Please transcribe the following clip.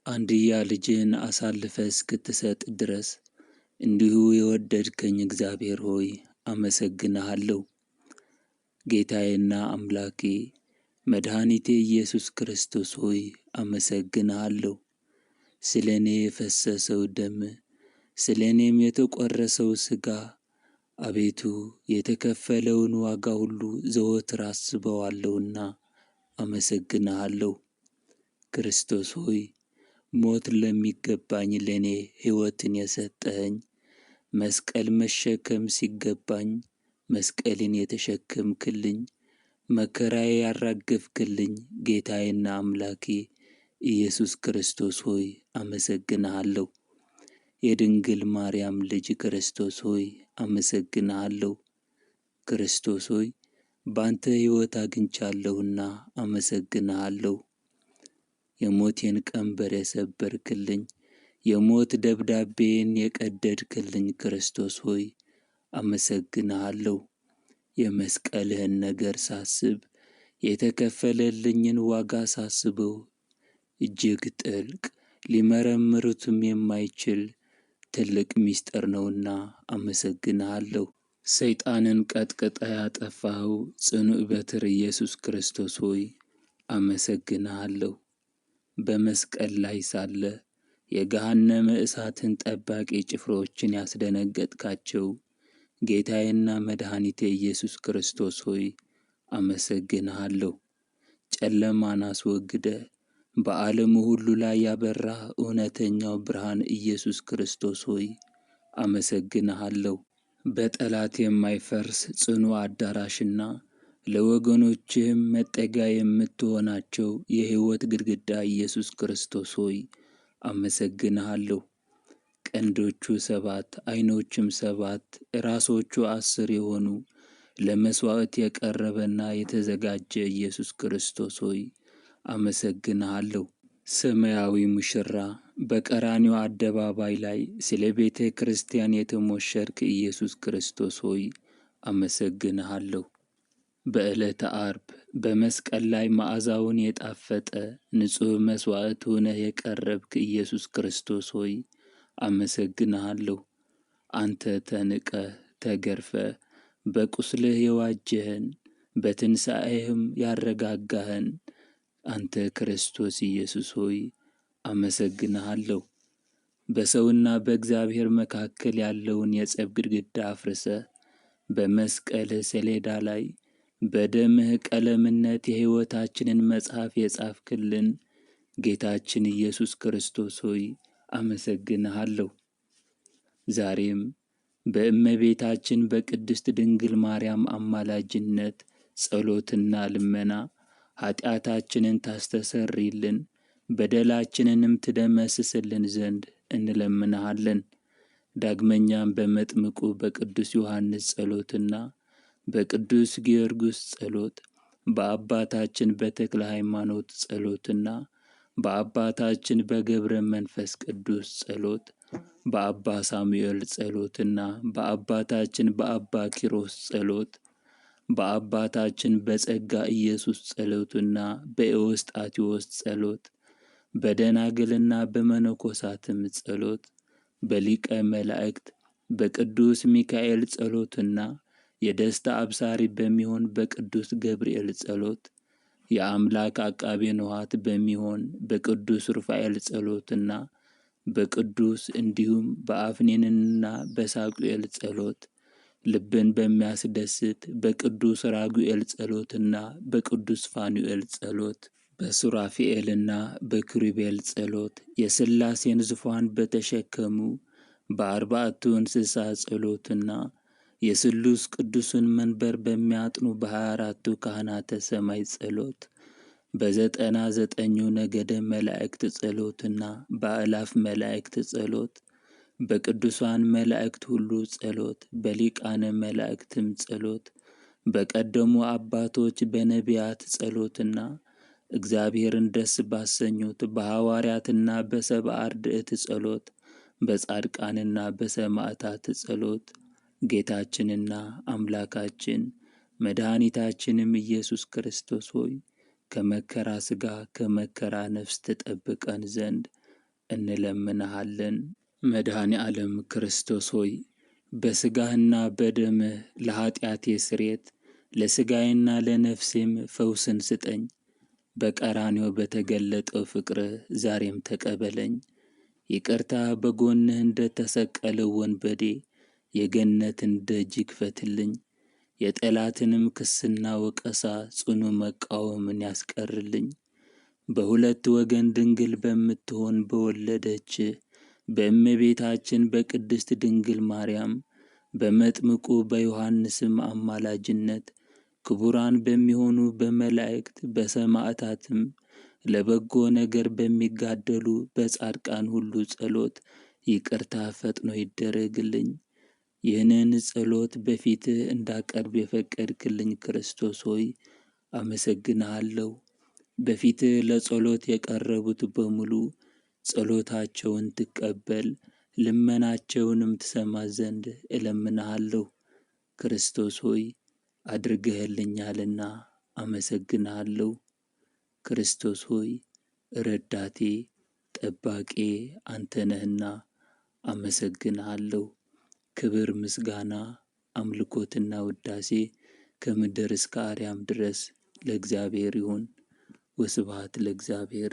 አንድያ ልጅህን አሳልፈህ እስክትሰጥ ድረስ እንዲሁ የወደድከኝ እግዚአብሔር ሆይ አመሰግንሃለሁ። ጌታዬና አምላኬ መድኃኒቴ ኢየሱስ ክርስቶስ ሆይ አመሰግንሃለሁ። ስለ እኔ የፈሰሰው ደም፣ ስለ እኔም የተቈረሰው ሥጋ፣ አቤቱ የተከፈለውን ዋጋ ሁሉ ዘወትር አስበዋለሁና አመሰግንሃለሁ። ክርስቶስ ሆይ ሞት ለሚገባኝ ለእኔ ሕይወትን የሰጠኸኝ፣ መስቀል መሸከም ሲገባኝ መስቀልን የተሸከምክልኝ፣ መከራዬ ያራገፍክልኝ ጌታዬና አምላኬ ኢየሱስ ክርስቶስ ሆይ አመሰግንሃለሁ። የድንግል ማርያም ልጅ ክርስቶስ ሆይ አመሰግንሃለሁ። ክርስቶስ ሆይ ባንተ ሕይወት አግኝቻለሁና አመሰግንሃለሁ። የሞቴን ቀንበር የሰበርክልኝ፣ የሞት ደብዳቤን የቀደድክልኝ ክርስቶስ ሆይ አመሰግንሃለሁ። የመስቀልህን ነገር ሳስብ፣ የተከፈለልኝን ዋጋ ሳስበው እጅግ ጥልቅ ሊመረምሩትም የማይችል ትልቅ ምስጢር ነውና አመሰግንሃለሁ። ሰይጣንን ቀጥቅጠህ ያጠፋኸው ጽኑዕ በትር ኢየሱስ ክርስቶስ ሆይ አመሰግንሃለሁ። በመስቀል ላይ ሳለ የገሃነመ እሳትን ጠባቂ ጭፍሮችን ያስደነገጥካቸው ጌታዬና መድኃኒቴ ኢየሱስ ክርስቶስ ሆይ አመሰግንሃለሁ። ጨለማን አስወግደህ በዓለሙ ሁሉ ላይ ያበራህ እውነተኛው ብርሃን ኢየሱስ ክርስቶስ ሆይ አመሰግንሃለሁ። በጠላት የማይፈርስ ጽኑ አዳራሽና ለወገኖችህም መጠጊያ የምትሆናቸው የሕይወት ግድግዳ ኢየሱስ ክርስቶስ ሆይ አመሰግንሃለሁ። ቀንዶቹ 7 ዓይኖቹም 7 ራሶቹ 10 የሆኑ ለመሥዋዕት የቀረበና የተዘጋጀ ኢየሱስ ክርስቶስ ሆይ አመሰግንሃለሁ። ሰማያዊ ሙሽራ በቀራንዮ አደባባይ ላይ ስለ ቤተ ክርስቲያን የተሞሸርክ ኢየሱስ ክርስቶስ ሆይ አመሰግንሃለሁ። በዕለተ ዓርብ በመስቀል ላይ መዓዛውን የጣፈጠ ንጹሕ መሥዋዕት ሆነህ የቀረብክ ኢየሱስ ክርስቶስ ሆይ አመሰግንሃለሁ። አንተ ተንቀህ ተገርፈህ በቁስልህ የዋጀኸን፣ በትንሣኤህም ያረጋጋኸን አንተ ክርስቶስ ኢየሱስ ሆይ አመሰግንሃለሁ። በሰውና በእግዚአብሔር መካከል ያለውን የጸብ ግድግዳ አፍርሰህ በመስቀልህ ሰሌዳ ላይ በደምህ ቀለምነት የሕይወታችንን መጽሐፍ የጻፍክልን ጌታችን ኢየሱስ ክርስቶስ ሆይ አመሰግንሃለሁ። ዛሬም በእመቤታችን በቅድስት ድንግል ማርያም አማላጅነት ጸሎትና ልመና ኀጢአታችንን ታስተሰርይልን በደላችንንም ትደመስስልን ዘንድ እንለምንሃለን። ዳግመኛም በመጥምቁ በቅዱስ ዮሐንስ ጸሎትና በቅዱስ ጊዮርጊስ ጸሎት፣ በአባታችን በተክለ ሃይማኖት ጸሎትና በአባታችን በገብረ መንፈስ ቅዱስ ጸሎት፣ በአባ ሳሙኤል ጸሎትና በአባታችን በአባ ኪሮስ ጸሎት፣ በአባታችን በጸጋ ኢየሱስ ጸሎትና በኤዎስጣቴዎስ ጸሎት፣ በደናግልና በመነኮሳትም ጸሎት፣ በሊቀ መላእክት በቅዱስ ሚካኤል ጸሎትና የደስታ አብሳሪ በሚሆን በቅዱስ ገብርኤል ጸሎት፣ የአምላክ አቃቤ ነዋት በሚሆን በቅዱስ ሩፋኤል ጸሎትና በቅዱስ እንዲሁም በአፍኒንና በሳቁኤል ጸሎት፣ ልብን በሚያስደስት በቅዱስ ራጉኤል ጸሎትና በቅዱስ ፋኑኤል ጸሎት፣ በሱራፊኤልና በኪሩቤል ጸሎት፣ የሥላሴን ዙፋን በተሸከሙ በአርባዕቱ እንስሳ ጸሎትና የስሉስ ቅዱስን መንበር በሚያጥኑ በ24ቱ ካህናተ ሰማይ ጸሎት፣ በ99ኙ ነገደ መላእክት ጸሎትና በአእላፍ መላእክት ጸሎት፣ በቅዱሳን መላእክት ሁሉ ጸሎት፣ በሊቃነ መላእክትም ጸሎት፣ በቀደሙ አባቶች በነቢያት ጸሎትና እግዚአብሔርን ደስ ባሰኙት በሐዋርያትና በሰብዓ አርድእት ጸሎት፣ በጻድቃንና በሰማዕታት ጸሎት ጌታችንና አምላካችን መድኃኒታችንም ኢየሱስ ክርስቶስ ሆይ ከመከራ ሥጋ ከመከራ ነፍስ ትጠብቀን ዘንድ እንለምንሃለን። መድኃኔ ዓለም ክርስቶስ ሆይ በሥጋህና በደምህ ለኀጢአቴ ስርየት ለሥጋዬና ለነፍሴም ፈውስን ስጠኝ። በቀራንዮ በተገለጠው ፍቅርህ ዛሬም ተቀበለኝ። ይቅርታ በጎንህ እንደ ተሰቀለው ወንበዴ የገነትን ደጅ ይክፈትልኝ። የጠላትንም ክስና ወቀሳ ጽኑ መቃወምን ያስቀርልኝ። በሁለት ወገን ድንግል በምትሆን በወለደች በእመቤታችን በቅድስት ድንግል ማርያም በመጥምቁ በዮሐንስም አማላጅነት ክቡራን በሚሆኑ በመላእክት በሰማዕታትም ለበጎ ነገር በሚጋደሉ በጻድቃን ሁሉ ጸሎት ይቅርታ ፈጥኖ ይደረግልኝ። ይህንን ጸሎት በፊትህ እንዳቀርብ የፈቀድክልኝ ክርስቶስ ሆይ አመሰግንሃለሁ። በፊትህ ለጸሎት የቀረቡት በሙሉ ጸሎታቸውን ትቀበል ልመናቸውንም ትሰማ ዘንድ እለምንሃለሁ። ክርስቶስ ሆይ አድርገህልኛልና አመሰግንሃለሁ። ክርስቶስ ሆይ ረዳቴ ጠባቄ አንተ ነህና አመሰግንሃለሁ። ክብር ምስጋና አምልኮትና ውዳሴ ከምድር እስከ አርያም ድረስ ለእግዚአብሔር ይሁን። ወስብሐት ለእግዚአብሔር።